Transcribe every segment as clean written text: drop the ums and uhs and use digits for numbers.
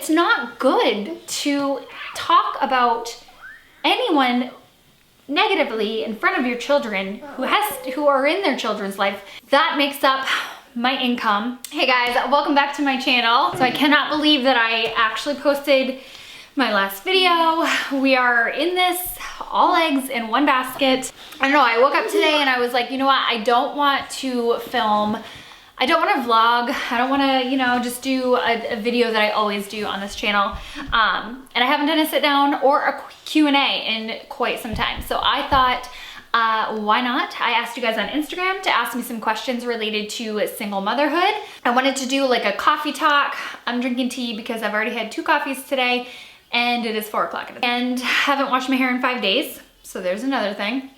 it's not good to talk about anyone negatively in front of your children who are in their children's life. That makes up my income. Hey guys, welcome back to my channel. So I cannot believe that I actually posted my last video. We are in this, all eggs in one basket. I don't know, I woke up today and I was like, you know what, I don't want to film, I don't want to vlog, I don't want to, you know, just do a video that I always do on this channel. And I haven't done a sit down or a Q&A in quite some time. So I thought, why not? I asked you guys on Instagram to ask me some questions related to single motherhood. I wanted to do like a coffee talk. I'm drinking tea because I've already had 2 coffees today and it is 4 o'clock. And haven't washed my hair in 5 days. So there's another thing.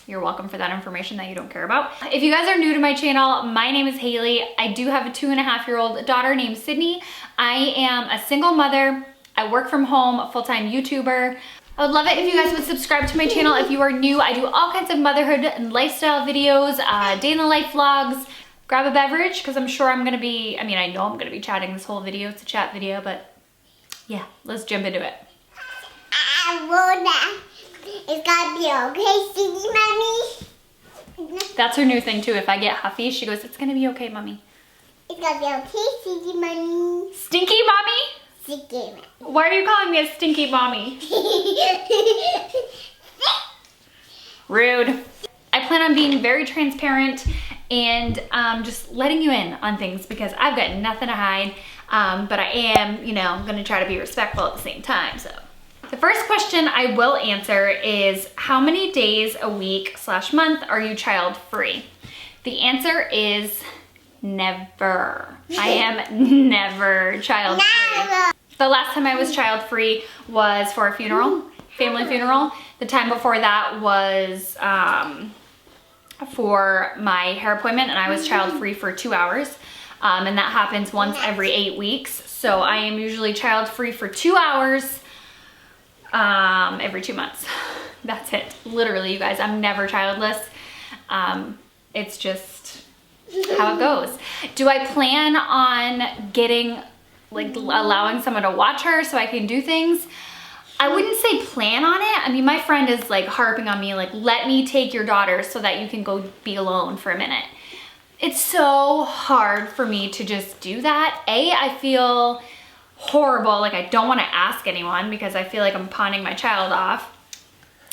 You're welcome for that information that you don't care about. If you guys are new to my channel, my name is Haley. I do have a 2.5-year-old daughter named Sydney. I am a single mother. I work from home, a full-time YouTuber. I would love it if you guys would subscribe to my channel if you are new. I do all kinds of motherhood and lifestyle videos, day in the life vlogs. Grab a beverage because I'm sure I'm gonna be, I know I'm gonna be chatting this whole video. It's a chat video, but yeah, let's jump into it. It's gonna be okay, Sydney, Mommy. That's her new thing too. If I get huffy, she goes, it's gonna be okay, Mommy. It's gonna be okay, Sydney, Mommy. Stinky Mommy? Stinky Mommy. Why are you calling me a stinky mommy? Rude. I plan on being very transparent and just letting you in on things because I've got nothing to hide. But I am, you know, gonna try to be respectful at the same time, so. The first question I will answer is, how many days a week / month are you child free? The answer is never. I am never child free. The last time I was child free was for a funeral, family funeral. The time before that was for my hair appointment, and I was child free for 2 hours. And that happens once every 8 weeks. So I am usually child free for 2 hours every 2 months. That's it. Literally, you guys, I'm never childless. It's just how it goes. Do I plan on getting, like, allowing someone to watch her so I can do things? I wouldn't say plan on it. I mean, my friend is like harping on me, like, let me take your daughter so that you can go be alone for a minute. It's so hard for me to just do that. I feel horrible, like I don't want to ask anyone because I feel like I'm pawning my child off,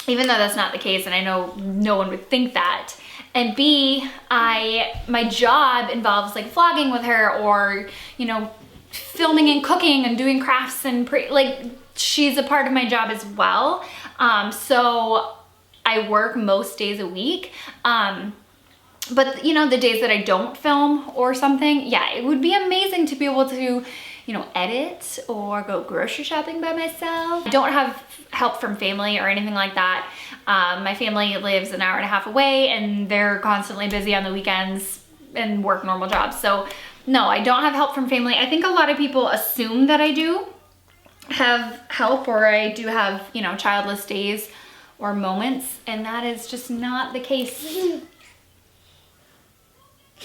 even though that's not the case, and I know no one would think that. And B, my job involves like vlogging with her, or, you know, filming and cooking and doing crafts, and like she's a part of my job as well. So I work most days a week. But you know, the days that I don't film or something, yeah, it would be amazing to be able to, you know, edit or go grocery shopping by myself. I don't have help from family or anything like that. My family lives an hour and a half away and they're constantly busy on the weekends and work normal jobs. So no, I don't have help from family. I think a lot of people assume that I do have help, or I do have, you know, childless days or moments, and that is just not the case.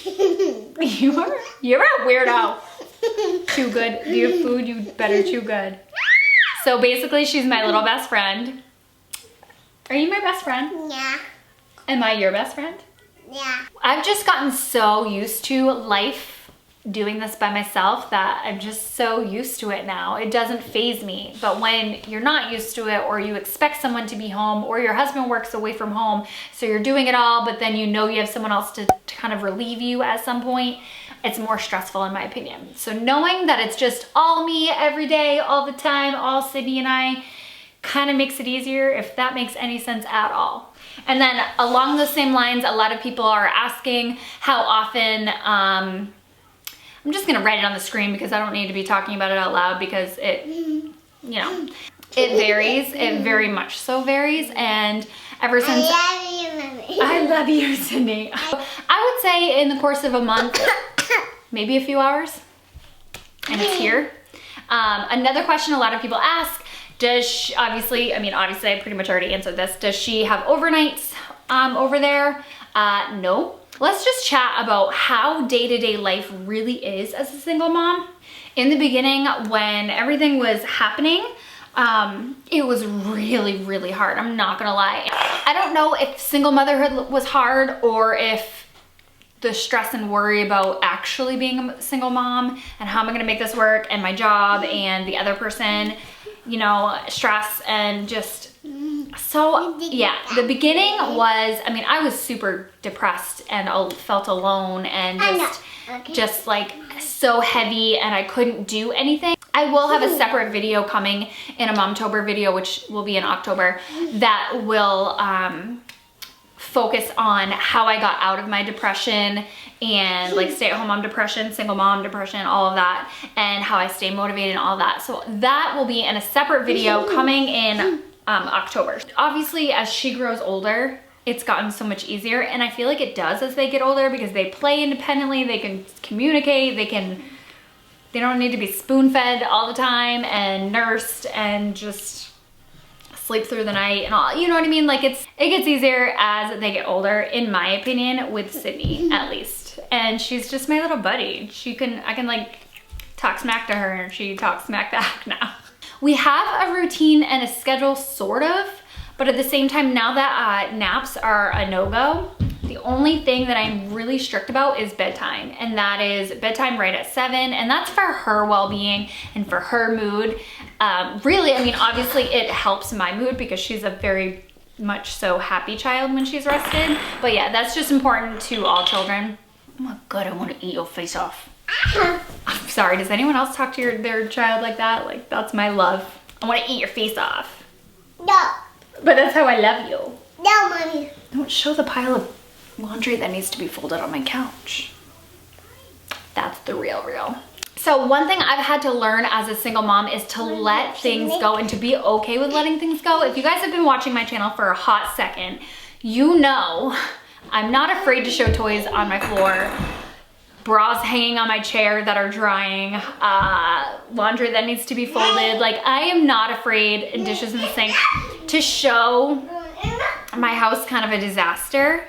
You're a weirdo. Chew good. Do you have food? You better chew good. So basically, she's my little best friend. Are you my best friend? Yeah. Am I your best friend? Yeah. I've just gotten so used to life doing this by myself that I'm just so used to it now. It doesn't faze me. But when you're not used to it, or you expect someone to be home, or your husband works away from home, so you're doing it all, but then you know you have someone else to kind of relieve you at some point, it's more stressful in my opinion. So knowing that it's just all me every day, all the time, all Sydney and I, kind of makes it easier, if that makes any sense at all. And then along those same lines, a lot of people are asking how often, I'm just gonna write it on the screen because I don't need to be talking about it out loud, because it, you know, it varies. It very much so varies. And ever since I love you, Sydney. I would say in the course of a month, maybe a few hours, and it's here. Another question a lot of people ask, does she, obviously I pretty much already answered this. Does she have overnights over there? No. Let's just chat about how day-to-day life really is as a single mom In the beginning, when everything was happening, it was really, really hard. I'm not gonna lie. I don't know if single motherhood was hard or if the stress and worry about actually being a single mom and how am I gonna make this work and my job and the other person, you know, stress and just, so yeah, the beginning was, I mean, I was super depressed and felt alone and just like so heavy and I couldn't do anything. I will have a separate video coming in a Momtober video, which will be in October, that will focus on how I got out of my depression and like stay-at-home mom depression, single mom depression, all of that, and how I stay motivated and all that. So that will be in a separate video coming in October. Obviously, as she grows older, it's gotten so much easier, and I feel like it does as they get older because they play independently, they can communicate, they don't need to be spoon-fed all the time and nursed and just sleep through the night and all, you know what I mean? Like it gets easier as they get older, in my opinion, with Sydney at least. And she's just my little buddy. I can like talk smack to her and she talks smack back now. We have a routine and a schedule sort of, but at the same time, now that naps are a no-go, the only thing that I'm really strict about is bedtime, and that is bedtime right at 7, and that's for her well-being and for her mood. Really, I mean, obviously it helps my mood because she's a very much so happy child when she's rested, but yeah, that's just important to all children. Oh my God, I want to eat your face off. I'm sorry, does anyone else talk to their child like that? Like, that's my love. I want to eat your face off. No. But that's how I love you. No, Mommy. Don't show the pile of laundry that needs to be folded on my couch. That's the real. So one thing I've had to learn as a single mom is to let things go and to be okay with letting things go. If you guys have been watching my channel for a hot second, you know I'm not afraid to show toys on my floor, bras hanging on my chair that are drying, laundry that needs to be folded. Like, I am not afraid, and dishes in the sink, to show my house kind of a disaster.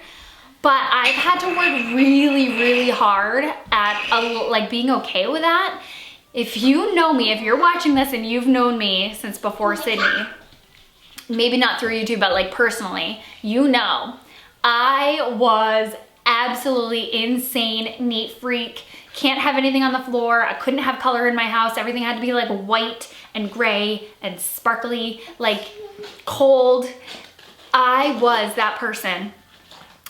But I've had to work really, really hard at like being okay with that. If you know me, if you're watching this and you've known me since before Sydney, maybe not through YouTube, but like personally, you know, I was absolutely insane neat freak. Can't have anything on the floor. I couldn't have color in my house. Everything had to be like white and gray and sparkly, like cold. I was that person.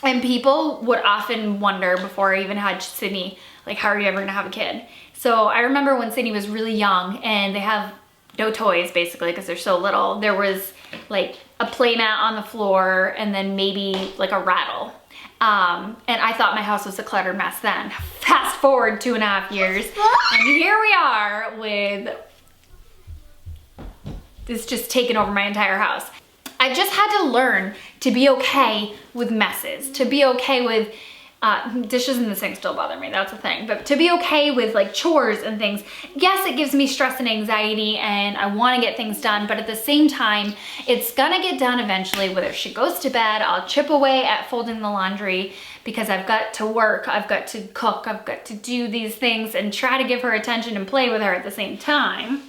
And people would often wonder before I even had Sydney, like, how are you ever gonna have a kid? So I remember when Sydney was really young and they have no toys basically because they're so little. There was like a play mat on the floor and then maybe like a rattle. And I thought my house was a cluttered mess then. Fast forward 2.5 years and here we are with this just taking over my entire house. I just had to learn to be okay with messes, to be okay with dishes in the sink still bother me, that's a thing, but to be okay with like chores and things. Yes, it gives me stress and anxiety and I want to get things done, but at the same time, it's gonna get done eventually. Whether she goes to bed, I'll chip away at folding the laundry because I've got to work, I've got to cook, I've got to do these things and try to give her attention and play with her at the same time.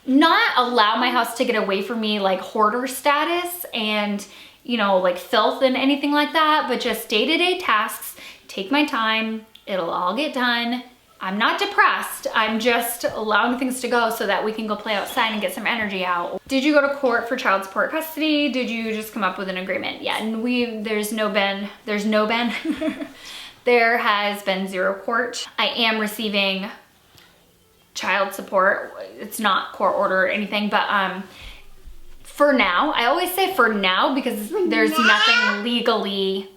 Not allow my house to get away from me like hoarder status and, you know, like filth and anything like that, but just day-to-day tasks, take my time, it'll all get done. I'm not depressed, I'm just allowing things to go so that we can go play outside and get some energy out. Did you go to court for child support custody? Did you just come up with an agreement? Yeah, and there's no been. There has been zero court. I am receiving child support. It's not court order or anything, but for now, I always say for now because there's nothing legally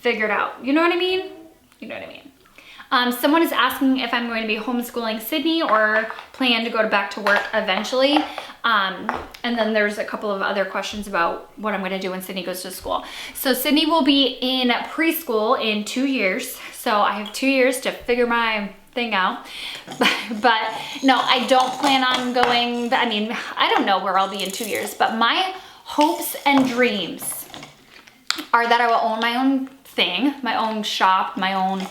figured out. You know what I mean? You know what I mean. Someone is asking if I'm going to be homeschooling Sydney or plan to go back to work eventually. And then there's a couple of other questions about what I'm going to do when Sydney goes to school. So Sydney will be in preschool in 2 years. So I have 2 years to figure my thing out. But no, I don't plan on going. I mean, I don't know where I'll be in 2 years, but my hopes and dreams are that I will own my own thing, my own shop, my own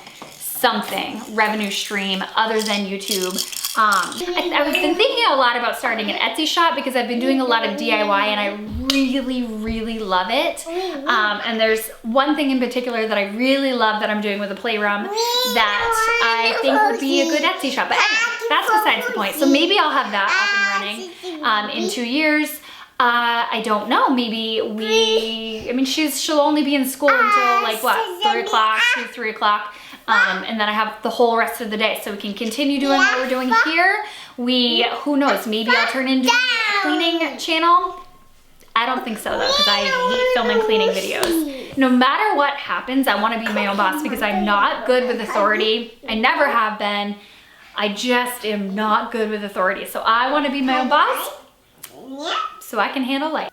something, revenue stream other than YouTube. I've been thinking a lot about starting an Etsy shop because I've been doing a lot of DIY and I really love it. And there's one thing in particular that I really love that I'm doing with a playroom that I think would be a good Etsy shop. But anyway, that's besides the point. So maybe I'll have that up and running in 2 years. I don't know, maybe I mean, she'll only be in school until like what, 3 o'clock, 2, 3 o'clock. And then I have the whole rest of the day, so we can continue doing what we're doing here. Who knows, maybe I'll turn into a cleaning channel. I don't think so though, because I hate filming cleaning videos. No matter what happens, I want to be my own boss because I'm not good with authority. I never have been. I just am not good with authority. So I want to be my own boss so I can handle life.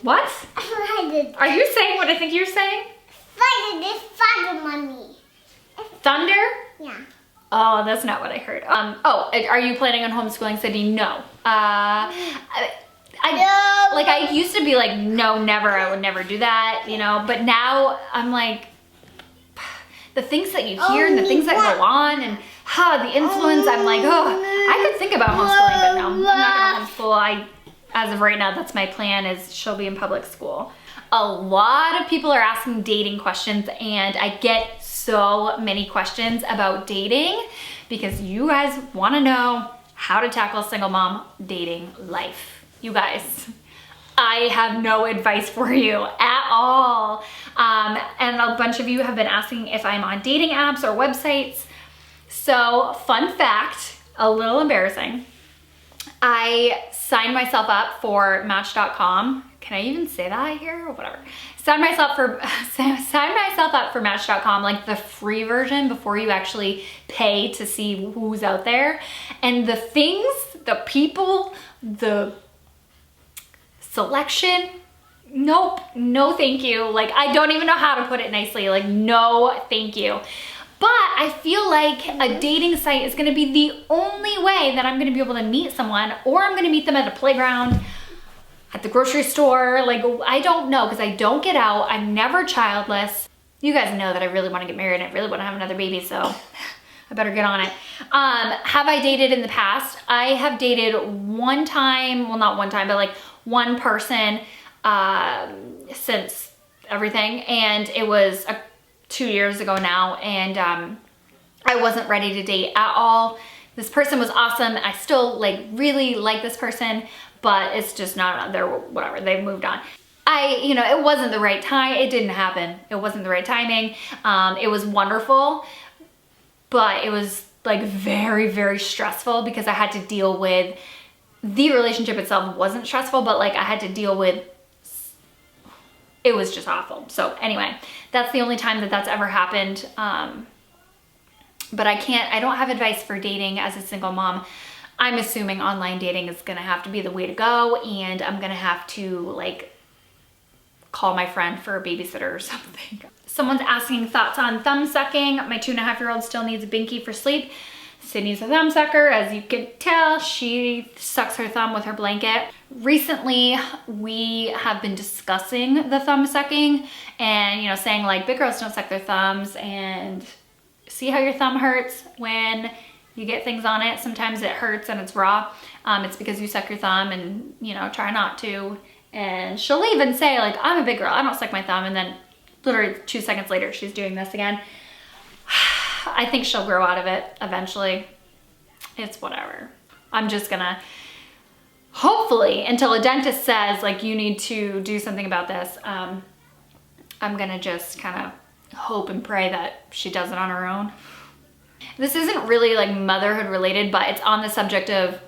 What? Are you saying what I think you're saying? Thunder, mommy. Thunder? Yeah. Oh, that's not what I heard. Oh, are you planning on homeschooling Sadie? No. I used to be like, no, never, I would never do that, you know, but now I'm like, the things that you hear and the things that go on and the influence, I'm like, I could think about homeschooling, but no, I'm not gonna homeschool. As of right now, that's my plan, is she'll be in public school. A lot of people are asking dating questions, and I get so many questions about dating because you guys want to know how to tackle single mom dating life. You guys, I have no advice for you at all. And a bunch of you have been asking if I'm on dating apps or websites. So fun fact, a little embarrassing. I signed myself up for Match.com. Can I even say that here or whatever? Signed myself up for Match.com, like the free version before you actually pay to see who's out there. And the things, the people, the selection, nope, no thank you. Like, I don't even know how to put it nicely. Like, no thank you. But I feel like a dating site is gonna be the only way that I'm gonna be able to meet someone, or I'm gonna meet them at a playground, at the grocery store. Like, I don't know, because I don't get out. I'm never childless. You guys know that I really want to get married and I really want to have another baby, so I better get on it. Have I dated in the past? I have dated one time, well, not one time, but like one person since everything, and it was 2 years ago now, and I wasn't ready to date at all. This person was awesome. I still like really like this person, but it's just not, they're whatever, they've moved on. You know, it wasn't the right time. It didn't happen. It wasn't the right timing. It was wonderful, but it was like very stressful because I had to deal with, the relationship itself wasn't stressful, but like I had to deal with, it was just awful. So anyway, that's the only time that that's ever happened. But I don't have advice for dating as a single mom. I'm assuming online dating is gonna have to be the way to go, and I'm gonna have to like call my friend for a babysitter or something. Someone's asking thoughts on thumb sucking. My 2.5-year-old still needs a binky for sleep. Sydney's a thumb sucker. As you can tell, she sucks her thumb with her blanket. Recently, we have been discussing the thumb sucking and, you know, saying like big girls don't suck their thumbs, and see how your thumb hurts when you get things on it. Sometimes it hurts and it's raw. It's because you suck your thumb, and, you know, try not to. And she'll even say like, I'm a big girl, I don't suck my thumb. And then literally 2 seconds later, she's doing this again. I think she'll grow out of it eventually. It's whatever. I'm just gonna, hopefully, until a dentist says like, you need to do something about this, I'm gonna just kind of hope and pray that she does it on her own. This isn't really like motherhood related, but it's on the subject of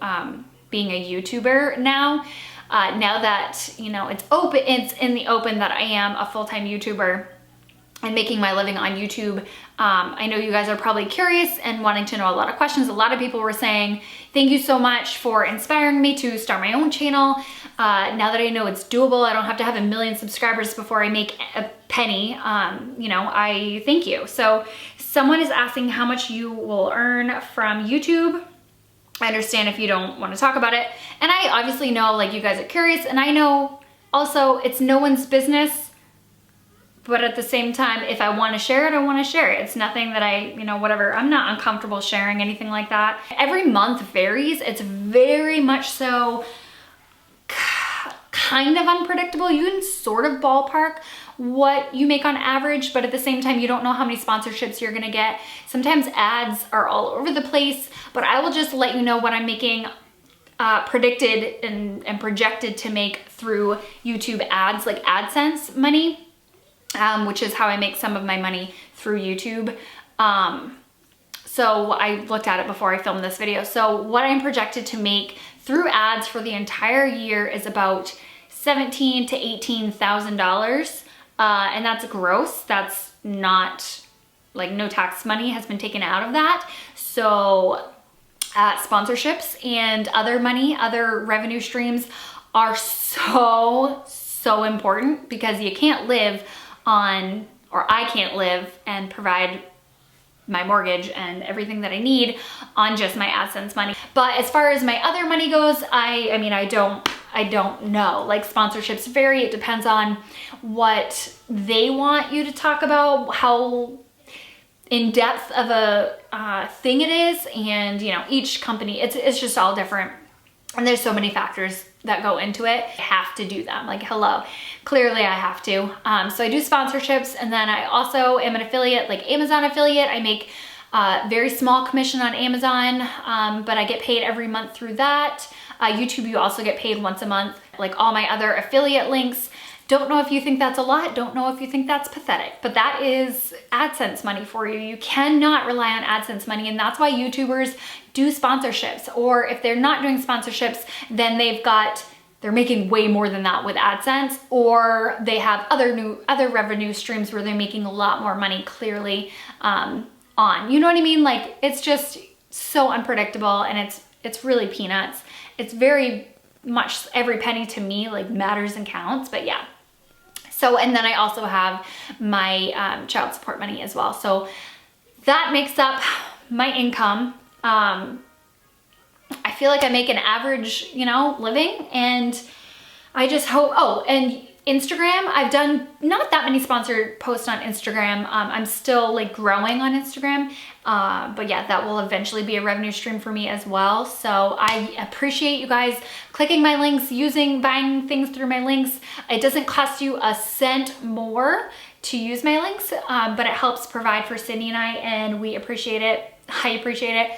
being a YouTuber now. Now that, you know, it's in the open that I am a full-time YouTuber and making my living on YouTube. I know you guys are probably curious and wanting to know a lot of questions. A lot of people were saying, thank you so much for inspiring me to start my own channel. Now that I know it's doable, I don't have to have 1 million subscribers before I make a penny. You know, I thank you. So someone is asking how much you will earn from YouTube. I understand if you don't want to talk about it. And I obviously know like you guys are curious, and I know also it's no one's business, But at the same time, if I want to share it, I want to share it. It's nothing that I, you know, whatever. I'm not uncomfortable sharing anything like that. Every month varies. It's very much so kind of unpredictable. You can sort of ballpark what you make on average, but at the same time, you don't know how many sponsorships you're gonna get. Sometimes ads are all over the place, but I will just let you know what I'm making predicted and projected to make through YouTube ads, like AdSense money, which is how I make some of my money through YouTube. So I looked at it before I filmed this video. So what I'm projected to make through ads for the entire year is about $17,000 to $18,000. And that's gross. That's not, like, no tax money has been taken out of that. So sponsorships and other money, other revenue streams are so important, because you can't live on, or I can't live and provide my mortgage and everything that I need on just my AdSense money. But as far as my other money goes, I mean, I don't know. Like, sponsorships vary. It depends on what they want you to talk about, how in depth of a thing it is, and you know, each company, it's just all different, and there's so many factors that go into it. I have to do them. Like, hello, clearly I have to. So I do sponsorships, and then I also am an affiliate, like Amazon affiliate. I make very small commission on Amazon, but I get paid every month through that. YouTube, you also get paid once a month. Like all my other affiliate links. Don't know if you think that's a lot. Don't know if you think that's pathetic, but that is AdSense money for you. You cannot rely on AdSense money, and that's why YouTubers do sponsorships. Or if they're not doing sponsorships, then they're making way more than that with AdSense, or they have other revenue streams where they're making a lot more money clearly on. You know what I mean? Like, it's just so unpredictable, and it's really peanuts. It's very much, every penny to me like matters and counts, but yeah. So, and then I also have my child support money as well. So that makes up my income. I feel like I make an average, you know, living, and I just hope, oh, and Instagram, I've done not that many sponsored posts on Instagram. I'm still like growing on Instagram, but yeah, that will eventually be a revenue stream for me as well. So I appreciate you guys clicking my links, buying things through my links. It doesn't cost you a cent more to use my links, but it helps provide for Sydney and I, and we appreciate it. I appreciate it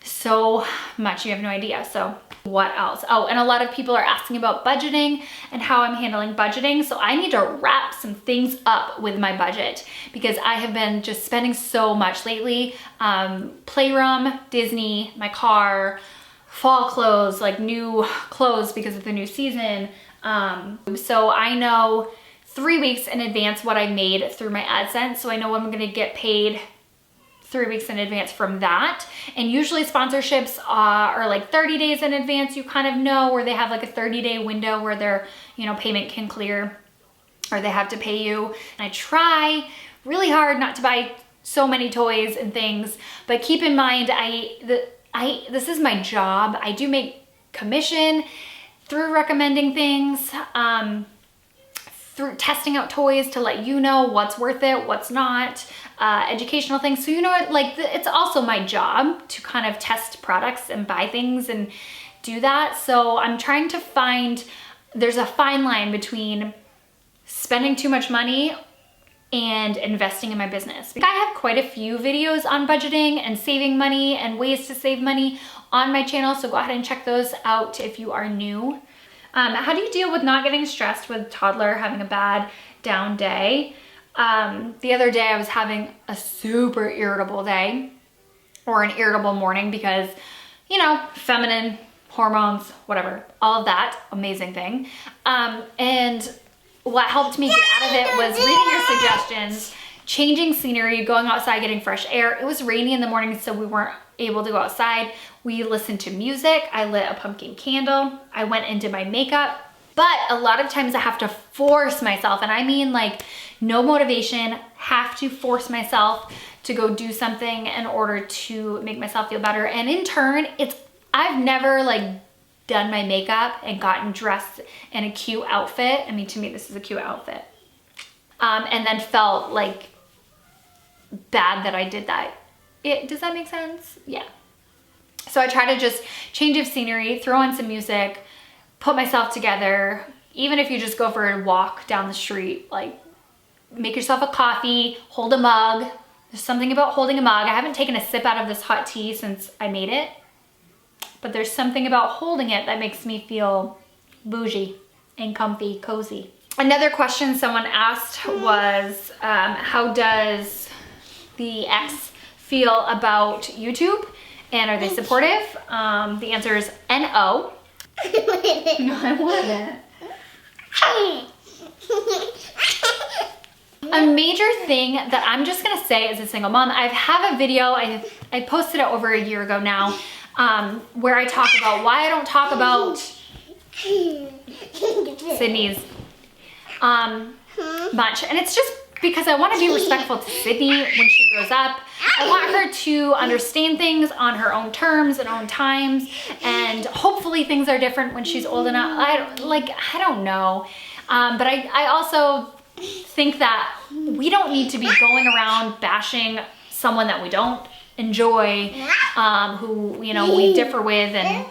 so much, you have no idea. So what else? Oh, and a lot of people are asking about budgeting and how I'm handling budgeting. So I need to wrap some things up with my budget, because I have been just spending so much lately. Playroom, Disney, my car, fall clothes, like new clothes because of the new season. So I know 3 weeks in advance what I made through my AdSense. So I know I'm gonna get paid 3 weeks in advance from that. And usually sponsorships are like 30 days in advance. You kind of know, where they have like a 30-day window where their, you know, payment can clear, or they have to pay you. And I try really hard not to buy so many toys and things, but keep in mind, this is my job. I do make commission through recommending things, through testing out toys to let you know what's worth it, what's not, educational things. So you know what, like it's also my job to kind of test products and buy things and do that. So I'm trying to find, there's a fine line between spending too much money and investing in my business. I have quite a few videos on budgeting and saving money and ways to save money on my channel. So go ahead and check those out if you are new. How do you deal with not getting stressed with toddler having a bad down day? The other day I was having a super irritable day, or an irritable morning, because, you know, feminine hormones, whatever, all of that, amazing thing. And what helped me get out of it was reading your suggestions, changing scenery, going outside, getting fresh air. It was rainy in the morning, so we weren't able to go outside. We listened to music. I lit a pumpkin candle. I went and did my makeup. But a lot of times I have to force myself, and I mean like no motivation, have to force myself to go do something in order to make myself feel better. And in turn, I've never like done my makeup and gotten dressed in a cute outfit. I mean, to me, this is a cute outfit. and then felt like bad that I did that. Does that make sense? Yeah. So I try to just change of scenery, throw on some music, put myself together. Even if you just go for a walk down the street, like make yourself a coffee, hold a mug. There's something about holding a mug. I haven't taken a sip out of this hot tea since I made it, but there's something about holding it that makes me feel bougie and comfy, cozy. Another question someone asked was, how does the ex feel about YouTube? And are they supportive? The answer is no. No, I wouldn't. A major thing that I'm just gonna say as a single mom, I have a video, I posted it over a year ago now, where I talk about why I don't talk about Sydney's much. And it's just because I want to be respectful to Sydney when she grows up. I want her to understand things on her own terms and own times, and hopefully things are different when she's old enough. I don't know. But I also think that we don't need to be going around bashing someone that we don't enjoy, who, you know, we differ with. And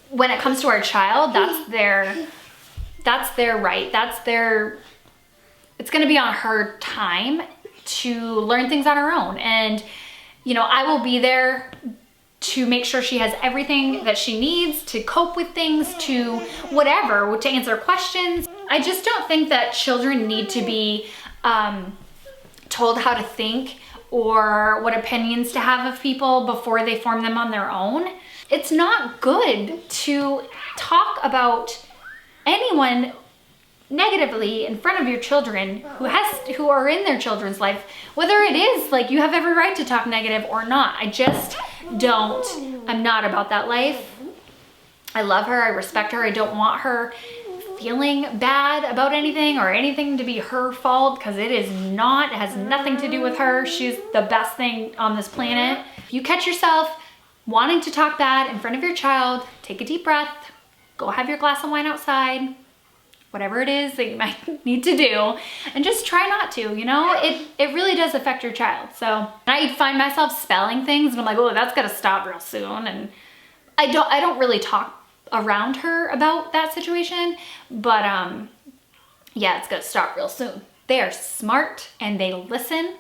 when it comes to our child, that's their right. It's going to be on her time to learn things on her own. And, you know, I will be there to make sure she has everything that she needs to cope with things, to whatever, to answer questions. I just don't think that children need to be told how to think or what opinions to have of people before they form them on their own. It's not good to talk about anyone negatively in front of your children who are in their children's life, whether it is like you have every right to talk negative or not. I just don't. I'm not about that life. I love her, I respect her. I don't want her feeling bad about anything or anything to be her fault, because it is not. It has nothing to do with her. She's the best thing on this planet. If you catch yourself wanting to talk bad in front of your child, take a deep breath, go have your glass of wine outside, whatever it is that you might need to do, and just try not to, you know? It really does affect your child. So I find myself spelling things and I'm like, oh, that's gotta stop real soon. And I don't really talk around her about that situation, but yeah, it's gonna stop real soon. They are smart and they listen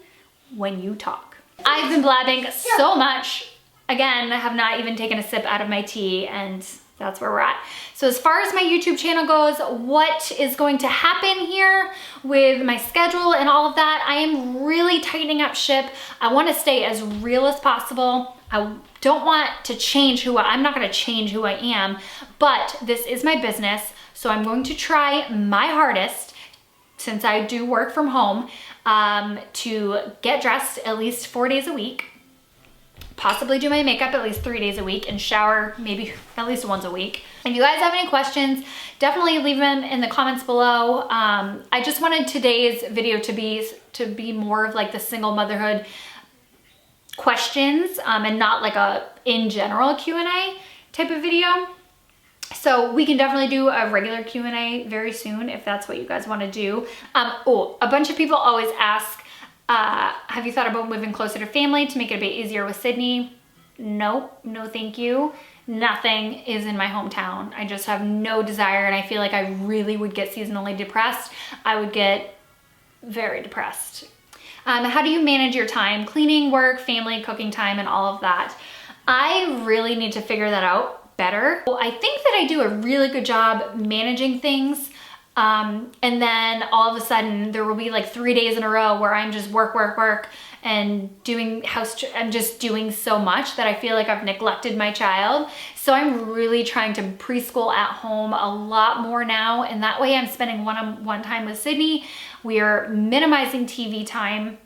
when you talk. I've been blabbing so much. Again, I have not even taken a sip out of my tea, and that's where we're at. So as far as my YouTube channel goes, what is going to happen here with my schedule and all of that, I am really tightening up ship. I want to stay as real as possible. I don't want to change I'm not going to change who I am, but this is my business. So I'm going to try my hardest, since I do work from home, to get dressed at least 4 days a week. Possibly do my makeup at least 3 days a week, and shower maybe at least once a week. If you guys have any questions, definitely leave them in the comments below. I just wanted today's video to be more of like the single motherhood questions, and not like a in general Q&A type of video. So we can definitely do a regular Q&A very soon if that's what you guys want to do. Oh, a bunch of people always ask, have you thought about moving closer to family to make it a bit easier with Sydney? Nope, no thank you. Nothing is in my hometown. I just have no desire, and I feel like I really would get seasonally depressed. I would get very depressed. How do you manage your time? Cleaning, work, family, cooking time, and all of that. I really need to figure that out better. Well, I think that I do a really good job managing things. And then all of a sudden there will be like 3 days in a row where I'm just work, and doing I'm just doing so much that I feel like I've neglected my child. So I'm really trying to preschool at home a lot more now. And that way I'm spending one-on-one time with Sydney. We are minimizing TV time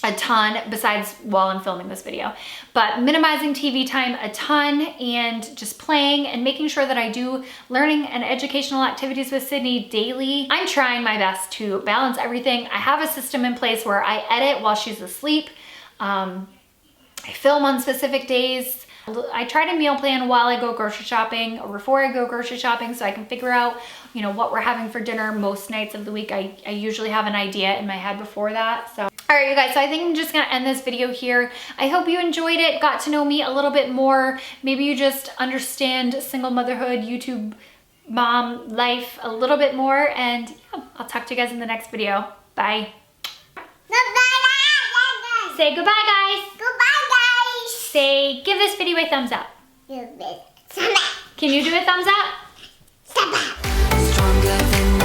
a ton, besides while I'm filming this video, but minimizing TV time a ton, and just playing and making sure that I do learning and educational activities with Sydney daily. I'm trying my best to balance everything. I have a system in place where I edit while she's asleep. I film on specific days. I try to meal plan while I go grocery shopping or before I go grocery shopping so I can figure out, you know, what we're having for dinner most nights of the week. I usually have an idea in my head before that. So, all right, you guys, so I think I'm just gonna end this video here. I hope you enjoyed it, got to know me a little bit more. Maybe you just understand single motherhood, YouTube mom life a little bit more. And yeah, I'll talk to you guys in the next video. Bye. Goodbye, Say goodbye, guys. Goodbye, guys. Say, give this video a thumbs up. Give it. Thumbs up. Can you do a thumbs up? Thumbs up. Stronger than